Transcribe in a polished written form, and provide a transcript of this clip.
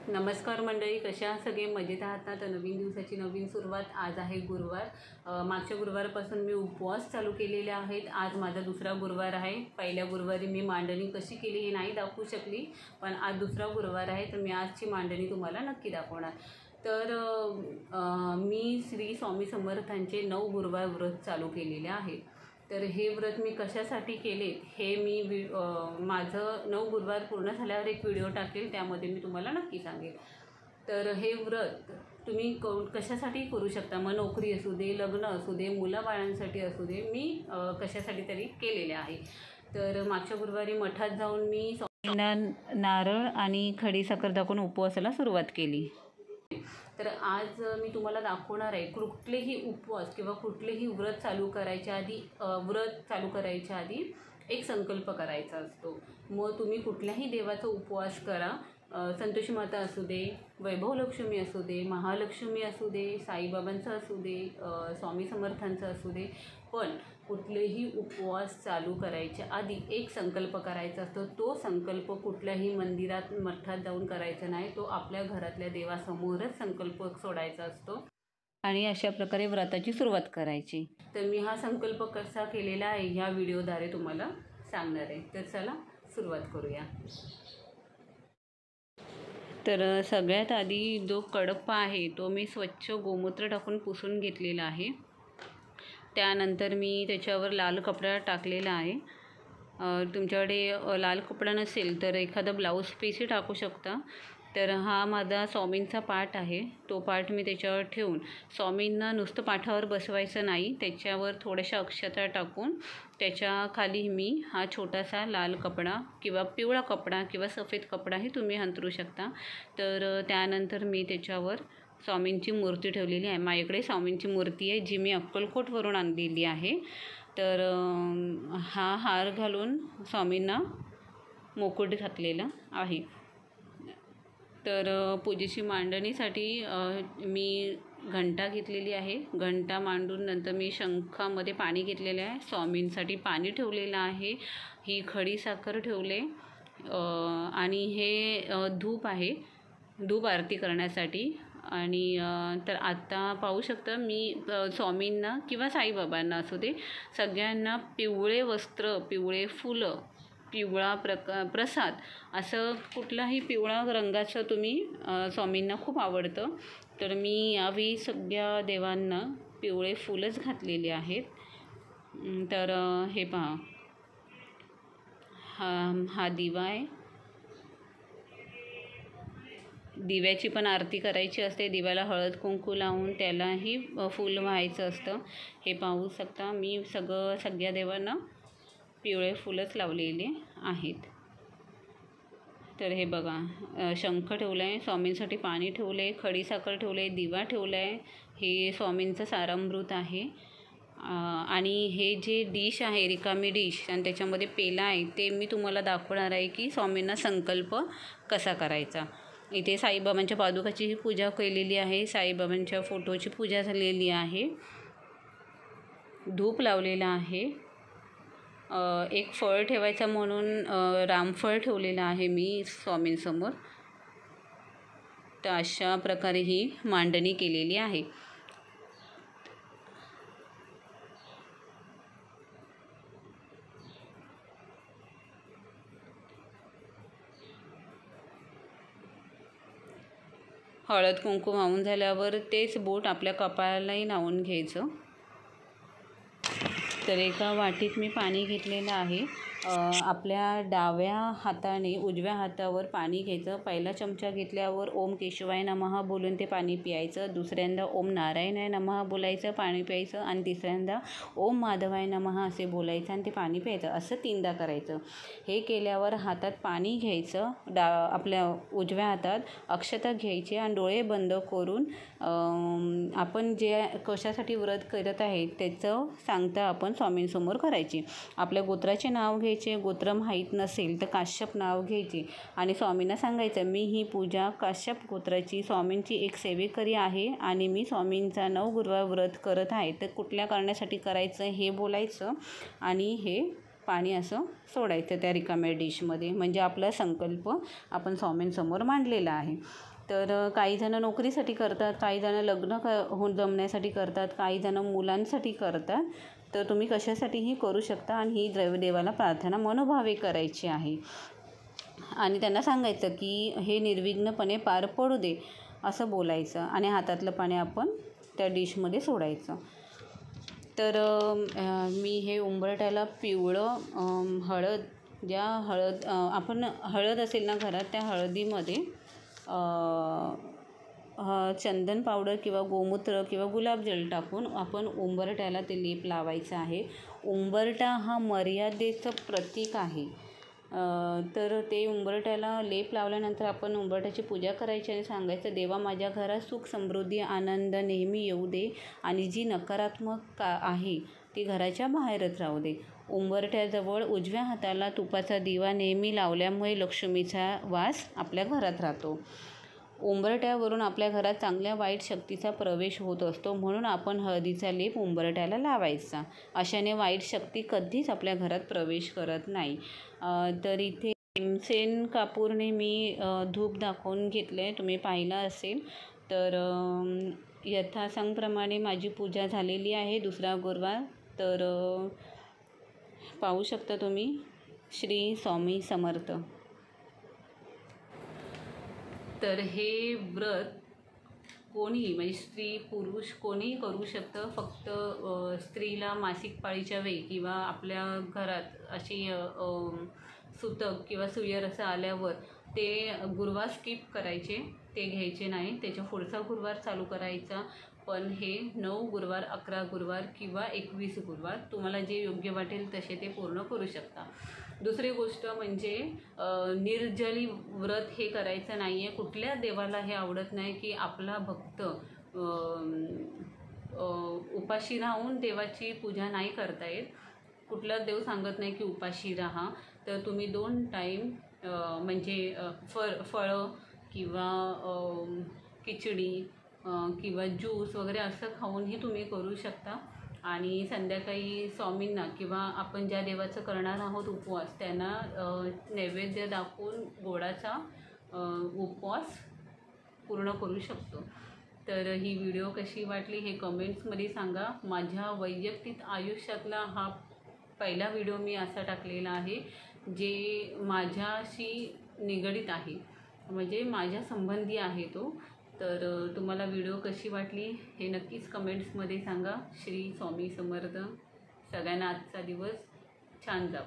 नमस्कार मंडळी, कशा सगळे मजेत आहात ना? तर नवीन दिवसाची नवीन सुरुवात. आज आहे गुरुवार. मागच्या गुरुवारपासून मी उपवास चालू केलेले आहेत. आज माझा दुसरा गुरुवार आहे. पहिल्या गुरुवारी मी मांडणी कशी केली हे नाही दाखवू शकली, पण आज दुसरा गुरुवार आहे तर मी आजची मांडणी तुम्हाला नक्की दाखवणार. तर मी श्री स्वामी समर्थांचे 9 गुरुवार व्रत चालू केलेले आहे. तर हे व्रत मी कशासाठी केले हे मी माझं 9 गुरुवार पूर्ण झाल्यावर एक व्हिडिओ टाकेल, त्यामध्ये मी तुम्हाला नक्की सांगेल. तर हे व्रत तुम्ही कशासाठी करू शकता. मग नोकरी असू दे, लग्न असू दे, मुलाबाळांसाठी असू दे, मी कशासाठी तरी केलेले आहे. तर मागच्या गुरुवारी मठात जाऊन मी स्वामींना नारळ आणि खडीसाखर दाखवून उपवासाला सुरुवात केली. तर आज मी तुम्हाला दाखवणार आहे कुठलेही उपवास किंवा कुठलेही व्रत चालू करायच्या आधी एक संकल्प करायचा असतो. मग तुम्ही कुठल्याही देवाचा उपवास करा. संतोषी माता असू दे, वैभवलक्ष्मी असू दे, महालक्ष्मी असू दे, साईबाबांचं असू दे, स्वामी समर्थांचं असू दे, पण कुठलेही उपवास चालू करायच्या आधी एक संकल्प करायचा असतो. तो संकल्प कुठल्याही मंदिरात मठात जाऊन करायचा नाही, तो आपल्या घरातल्या देवासमोरच संकल्प सोडायचा असतो आणि अशा प्रकारे व्रताची सुरुवात करायची. तर मी हा संकल्प कसा केलेला आहे ह्या व्हिडिओद्वारे तुम्हाला सांगणार आहे. तर चला सुरुवात करूया. तर सगळ्यात आधी जो कडप्पा आहे तो मी स्वच्छ गोमूत्र टाकून पुसून घेतलेला आहे. त्यानंतर मी त्याच्यावर लाल कपडा टाकलेला आहे. तुमच्याकडे लाल कपडा नसेल तर एखादा ब्लाऊज पीसही टाकू शकता. तर हा माझा स्वामींचा पाठ आहे. तो पाठ मी त्याच्यावर ठेवून स्वामींना नुसतं पाठावर बसवायचं नाही, त्याच्यावर थोड्याशा अक्षता टाकून त्याच्या खाली मी हा छोटासा लाल कपडा किंवा पिवळा कपडा किंवा सफेद कपडाही तुम्ही अंथरू शकता. तर त्यानंतर मी त्याच्यावर स्वामींची मूर्ती ठेवलेली आहे. माझ्याकडे स्वामींची मूर्ती आहे जी मी अक्कलकोटवरून आणलेली आहे. तर हा हार घालून स्वामींना मुकुट घातलेला आहे. तर पूजेची मांडणीसाठी मी घंटा घेतलेली आहे. घंटा मांडून नंतर मी शंखामध्ये पाणी घेतलेलं आहे. स्वामींसाठी पाणी ठेवलेलं आहे. ही खडीसाखर ठेवले आणि हे धूप आहे, धूप आरती करण्यासाठी. आणि तर आता पाहू शकता मी स्वामींना किंवा साईबाबांना असू दे सगळ्यांना पिवळे वस्त्र, पिवळे फुलं, पिवळा प्रसाद, असं कुठलाही पिवळा रंगाचं तुम्ही स्वामींना खूप आवडतं तर मी यावेळी सगळ्या देवांना पिवळे फुलंच घातलेले आहेत. तर हे पहा, हा दिवा आहे. दिव्याची पण आरती करायची असते. दिव्याला हळद कुंकू लावून त्यालाही फूल व्हायचं असतं. हे पाहू शकता मी सगळ्या देवांना पिवळे फुलंच लावलेले आहेत. तर हे बघा, शंख ठेवला आहे, स्वामींसाठी पाणी ठेवलं आहे, खडीसाखर ठेवलं आहे, दिवा ठेवला आहे. हे स्वामींचं सारामृत आहे. आणि हे जे डिश आहे, रिकामी डिश, आणि त्याच्यामध्ये पेला आहे, ते मी तुम्हाला दाखवणार आहे की स्वामींना संकल्प कसा करायचा. इथे साईबाबांच्या पादुकाची पूजा केलेली आहे. साईबाबांच्या फोटोची पूजा झालेली आहे. धूप लावलेला आहे. एक फळ ठेवायचं म्हणून रामफळ ठेवलेलं आहे मी स्वामींसमोर. तर अशा प्रकारे ही मांडणी केलेली आहे. हळद कुंकू वाहून झाल्यावर तेच बोट आपल्या कपाळालाही लावून घ्यायचं. तर एका वाटीत मी पाणी घेतलेलं आहे. आपल्या डाव्या हाताने उजव्या हातावर पाणी घ्यायचं. पहिला चमचा घेतल्यावर ओम केशवाय नमः बोलून ते पाणी प्यायचं. दुसऱ्यांदा ओम नारायणाय नमः बोलायचं, पाणी प्यायचं. आणि तिसऱ्यांदा ओम माधवाय नमः असे बोलायचं आणि ते पाणी प्यायचं. असं 3दा करायचं. हे केल्यावर हातात पाणी घ्यायचं, आपल्या उजव्या हातात अक्षता घ्यायची आणि डोळे बंद करून आपण जे कशासाठी व्रत करत आहे त्याचं सांगता आपण स्वामींसमोर करायची. आपल्या गोत्राचे नाव घ्यायचे. गोत्र माहीत नसेल तर काश्यप नाव घ्यायचे आणि स्वामींना सांगायचं, मी ही पूजा काश्यप गोत्राची स्वामींची एक सेवेकरी आहे आणि मी स्वामींचा 9 गुरुवार व्रत करत आहे. तर कुठल्या कारणासाठी करायचं हे बोलायचं आणि हे पाणी असं सोडायचं त्या रिकाम्या डिशमध्ये. म्हणजे आपला संकल्प आपण स्वामींसमोर मांडलेला आहे. तर काही जणं नोकरीसाठी करतात, काही जणं लग्न जमण्यासाठी करतात, काही जणं मुलांसाठी करतात. तर तुम्ही कशासाठीही करू शकता आणि ही देवाला प्रार्थना मनोभावे करायची आहे. आणि त्यांना सांगायचं की हे निर्विघ्नपणे पार पडू दे असं बोलायचं आणि हातातलं पाणी आपण त्या डिशमध्ये सोडायचं. तर मी हे उंबरठ्याला पिवळं हळद आपण हळद असेल ना घरात, त्या हळदीमध्ये चंदन पावडर किंवा गोमूत्र किंवा गुलाबजल टाकून आपण उंबरठ्याला ते लेप लावायचं आहे. उंबरठा हा मर्यादेचं प्रतीक आहे. तर ते उंबरठ्याला लेप लावल्यानंतर आपण उंबरठ्याची पूजा करायची आणि सांगायचं, देवा माझ्या घरात सुख समृद्धी आनंद नेहमी येऊ दे आणि जी नकारात्मक आहे ती घराच्या बाहेरच राहू दे. उंबरठ्याजवळ उजव्या हाताला तुपाचा दिवा नेहमी लावल्यामुळे लक्ष्मीचा वास आपल्या घरात राहतो. उंबरठ्यावरून आपल्या घरात चांगल्या वाईट शक्तीचा प्रवेश होत असतो, म्हणून आपण हळदीचा लेप उंबरठ्याला लावायचा. अशाने वाईट शक्ती कधीच आपल्या घरात प्रवेश करत नाही. तर इथे भीमसेन कापूरने मी धूप दाखवून घेतलं आहे, तुम्ही पाहिलं असेल. तर यथासांगप्रमाणे माझी पूजा झालेली आहे. दुसरा गुरुवार. तर पाहू शकता तुम्ही. श्री स्वामी समर्थ. तर हे व्रत कोणीही म्हणजे स्त्री पुरुष कोणीही करू शकतं. फक्त स्त्रीला मासिक पाळीच्या वेळी किंवा आपल्या घरात अशी सुतक किंवा सुयर असं आल्यावर ते गुरुवार स्किप करायचे, ते घ्यायचे नाही. त्याच्या पुढचा गुरुवार चालू करायचा. पण हे 9 गुरुवार, 11 गुरुवार किंवा 21 गुरुवार तुम्हाला जे योग्य वाटेल तसे ते पूर्ण करू शकता. दुसरी गोष्ट म्हणजे निर्जली व्रत हे करायचं नाही आहे. कुठल्या देवाला हे आवडत नाही की आपला भक्त उपाशी राहून देवाची पूजा नाही करता येत. कुठला देव सांगत नाही की उपाशी राहा. तर तुम्ही 2 टाईम म्हणजे फळं किंवा खिचडी किंवा ज्यूस वगैरे असं खाऊनही तुम्ही करू शकता. आणि संध्याकाळी स्वामींना किंवा आपण ज्या देवाचं करणार आहोत उपवास त्यांना नैवेद्य दाखवून गोडाचा उपवास पूर्ण करू शकतो. तर ही व्हिडिओ कशी वाटली हे कमेंट्समध्ये सांगा. माझ्या वैयक्तिक आयुष्यातला हा पहिला व्हिडिओ मी असा टाकलेला आहे जे माझ्याशी निगडीत आहे, म्हणजे माझ्या संबंधी आहे तो. तर तुम्हाला व्हिडिओ कशी वाटली हे नक्कीच कमेंट्समध्ये सांगा. श्री स्वामी समर्थ. सगळ्यांना आजचा दिवस छान जाओ.